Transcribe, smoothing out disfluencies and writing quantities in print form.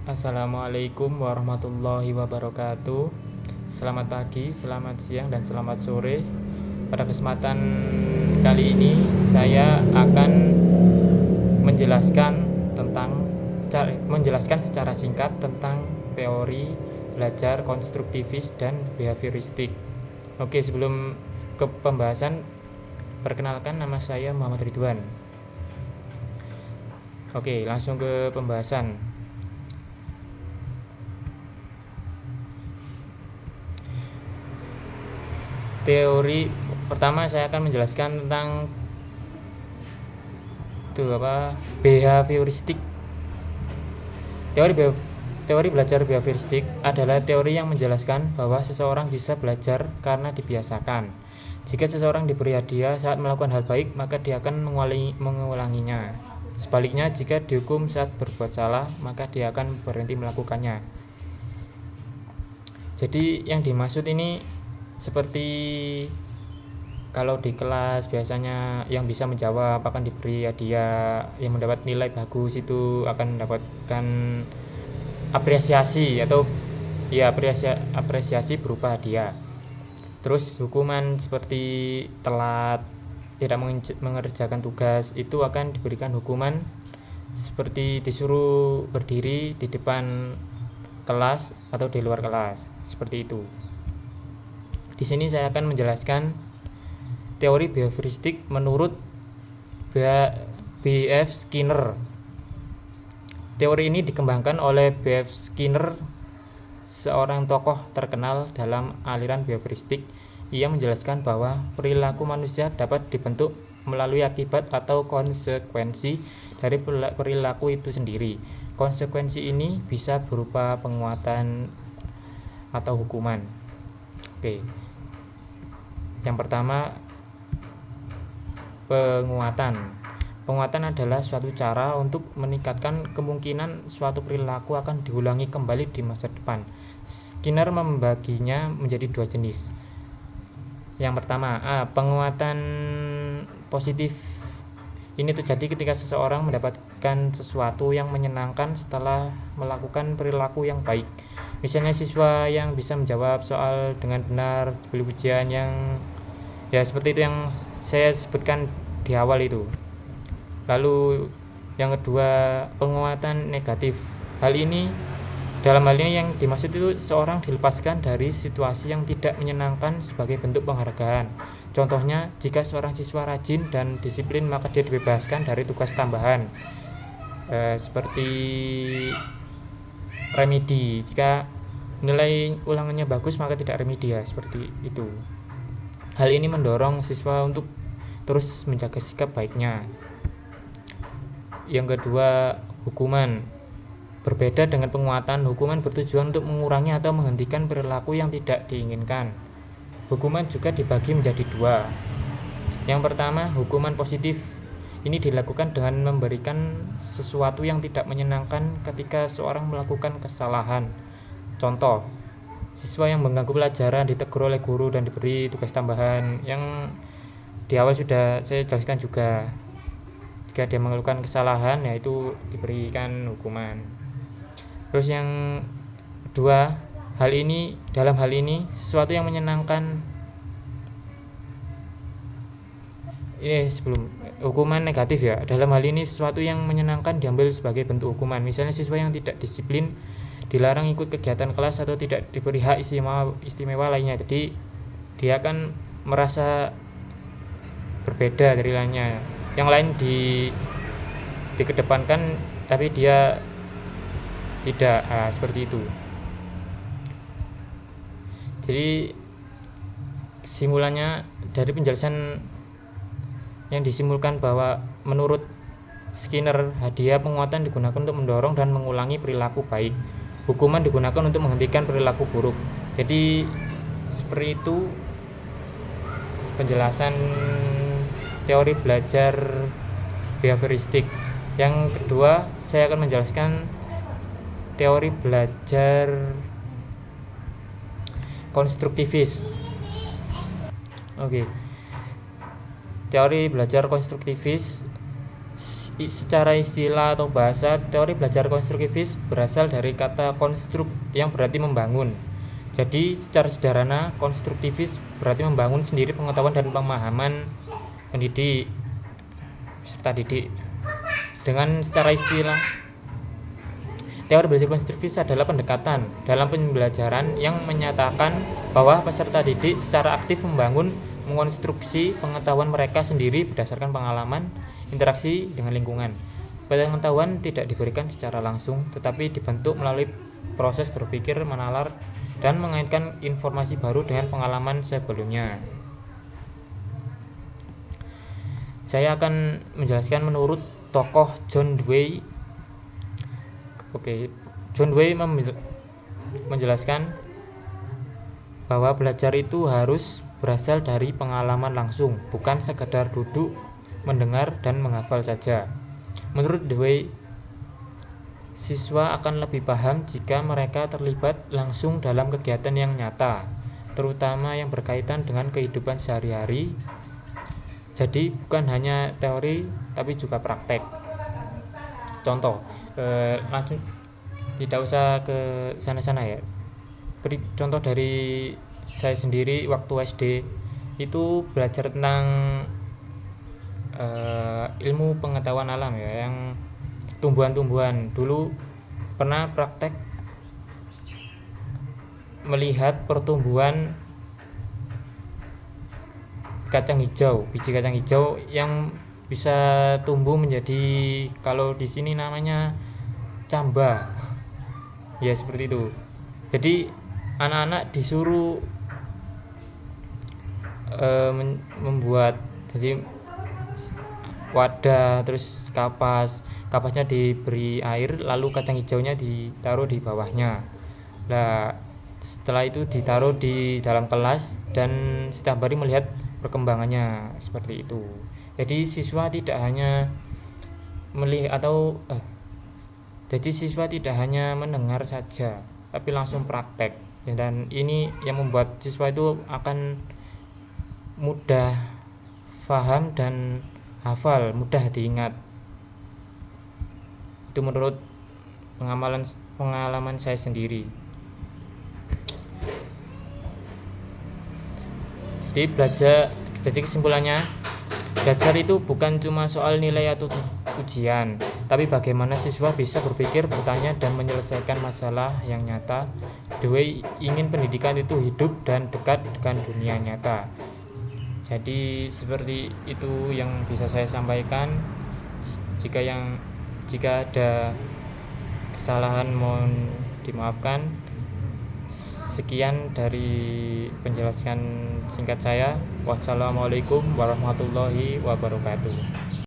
Assalamualaikum warahmatullahi wabarakatuh. Selamat pagi, selamat siang, dan selamat sore. Pada kesempatan kali ini saya akan menjelaskan secara singkat tentang teori belajar konstruktivis dan behavioristik. Oke, sebelum ke pembahasan, perkenalkan, nama saya Muhammad Ridwan. Oke, langsung ke pembahasan. Teori pertama saya akan menjelaskan tentang behavioristik. Teori belajar behavioristik adalah teori yang menjelaskan bahwa seseorang bisa belajar karena dibiasakan. Jika seseorang diberi hadiah saat melakukan hal baik, maka dia akan mengulanginya. Sebaliknya, jika dihukum saat berbuat salah, maka dia akan berhenti melakukannya. Jadi yang dimaksud ini seperti kalau di kelas biasanya yang bisa menjawab akan diberi hadiah, yang mendapat nilai bagus itu akan mendapatkan apresiasi atau apresiasi berupa hadiah. Terus hukuman seperti telat, tidak mengerjakan tugas itu akan diberikan hukuman seperti disuruh berdiri di depan kelas atau di luar kelas, seperti itu. Di sini saya akan menjelaskan teori behavioristik menurut B.F. Skinner. Teori ini dikembangkan oleh B.F. Skinner, seorang tokoh terkenal dalam aliran behavioristik. Ia menjelaskan bahwa perilaku manusia dapat dibentuk melalui akibat atau konsekuensi dari perilaku itu sendiri. Konsekuensi ini bisa berupa penguatan atau hukuman. Oke. Yang pertama, penguatan. Penguatan adalah suatu cara untuk meningkatkan kemungkinan suatu perilaku akan diulangi kembali di masa depan. Skinner membaginya menjadi dua jenis. Yang pertama, penguatan positif. Ini terjadi ketika seseorang mendapatkan sesuatu yang menyenangkan setelah melakukan perilaku yang baik. Misalnya siswa yang bisa menjawab soal dengan benar, diberi pujian yang seperti itu yang saya sebutkan di awal itu. Lalu yang kedua, penguatan negatif. Dalam hal ini yang dimaksud itu seorang dilepaskan dari situasi yang tidak menyenangkan sebagai bentuk penghargaan. Contohnya, jika seorang siswa rajin dan disiplin, maka dia dibebaskan dari tugas tambahan. Seperti remedi, jika nilai ulangannya bagus maka tidak remedi, seperti itu. Hal ini mendorong siswa untuk terus menjaga sikap baiknya. Yang kedua, hukuman. Berbeda dengan penguatan, hukuman bertujuan untuk mengurangi atau menghentikan perilaku yang tidak diinginkan. Hukuman juga dibagi menjadi dua. Yang pertama, hukuman positif. Ini dilakukan dengan memberikan sesuatu yang tidak menyenangkan ketika seorang melakukan kesalahan. Contoh, siswa yang mengganggu pelajaran ditegur oleh guru dan diberi tugas tambahan. Yang di awal sudah saya jelaskan juga. Jika dia melakukan kesalahan, yaitu diberikan hukuman. Terus yang kedua, dalam hal ini sesuatu yang menyenangkan. Hukuman negatif dalam hal ini sesuatu yang menyenangkan diambil sebagai bentuk hukuman. Misalnya siswa yang tidak disiplin dilarang ikut kegiatan kelas atau tidak diberi hak istimewa lainnya. Jadi dia akan merasa berbeda dari lainnya. Yang lain dikedepankan tapi dia tidak, seperti itu. Jadi kesimpulannya dari penjelasan yang disimpulkan bahwa menurut Skinner, hadiah penguatan digunakan untuk mendorong dan mengulangi perilaku baik. Hukuman digunakan untuk menghentikan perilaku buruk. Jadi seperti itu penjelasan teori belajar behavioristik. Yang kedua, saya akan menjelaskan teori belajar konstruktivis. Oke. Teori belajar konstruktivis secara istilah atau bahasa, teori belajar konstruktivis berasal dari kata konstruk yang berarti membangun. Jadi secara sederhana, konstruktivis berarti membangun sendiri pengetahuan dan pemahaman pendidik serta didik. Dengan secara istilah, teori belajar konstruktivis adalah pendekatan dalam pembelajaran yang menyatakan bahwa peserta didik secara aktif membangun mengonstruksi pengetahuan mereka sendiri berdasarkan pengalaman interaksi dengan lingkungan. Pengetahuan tidak diberikan secara langsung, tetapi dibentuk melalui proses berpikir, menalar, dan mengaitkan informasi baru dengan pengalaman sebelumnya. Saya akan menjelaskan menurut tokoh John Dewey. John Dewey menjelaskan bahwa belajar itu harus berasal dari pengalaman langsung, bukan sekadar duduk, mendengar, dan menghafal saja. Menurut Dewey, siswa akan lebih paham jika mereka terlibat langsung dalam kegiatan yang nyata, terutama yang berkaitan dengan kehidupan sehari-hari. Jadi bukan hanya teori, tapi juga praktek. Contoh, langsung tidak usah ke sana-sana ya. Beri contoh dari saya sendiri waktu SD itu belajar tentang ilmu pengetahuan alam ya, yang tumbuhan-tumbuhan. Dulu pernah praktek melihat pertumbuhan kacang hijau, biji kacang hijau yang bisa tumbuh menjadi, kalau di sini namanya camba. Ya seperti itu. Jadi anak-anak disuruh membuat jadi wadah, terus kapasnya diberi air, lalu kacang hijaunya ditaruh di bawahnya. Nah, setelah itu ditaruh di dalam kelas dan setiap hari melihat perkembangannya seperti itu. Jadi siswa tidak hanya melihat jadi siswa tidak hanya mendengar saja, tapi langsung praktek. Dan ini yang membuat siswa itu akan mudah paham dan hafal, mudah diingat. Itu menurut pengalaman saya sendiri. Jadi kesimpulannya, belajar itu bukan cuma soal nilai atau ujian, tapi bagaimana siswa bisa berpikir, bertanya, dan menyelesaikan masalah yang nyata. Dewey ingin pendidikan itu hidup dan dekat dengan dunia nyata. Jadi seperti itu yang bisa saya sampaikan. Jika ada kesalahan mohon dimaafkan. Sekian dari penjelasan singkat saya. Wassalamualaikum warahmatullahi wabarakatuh.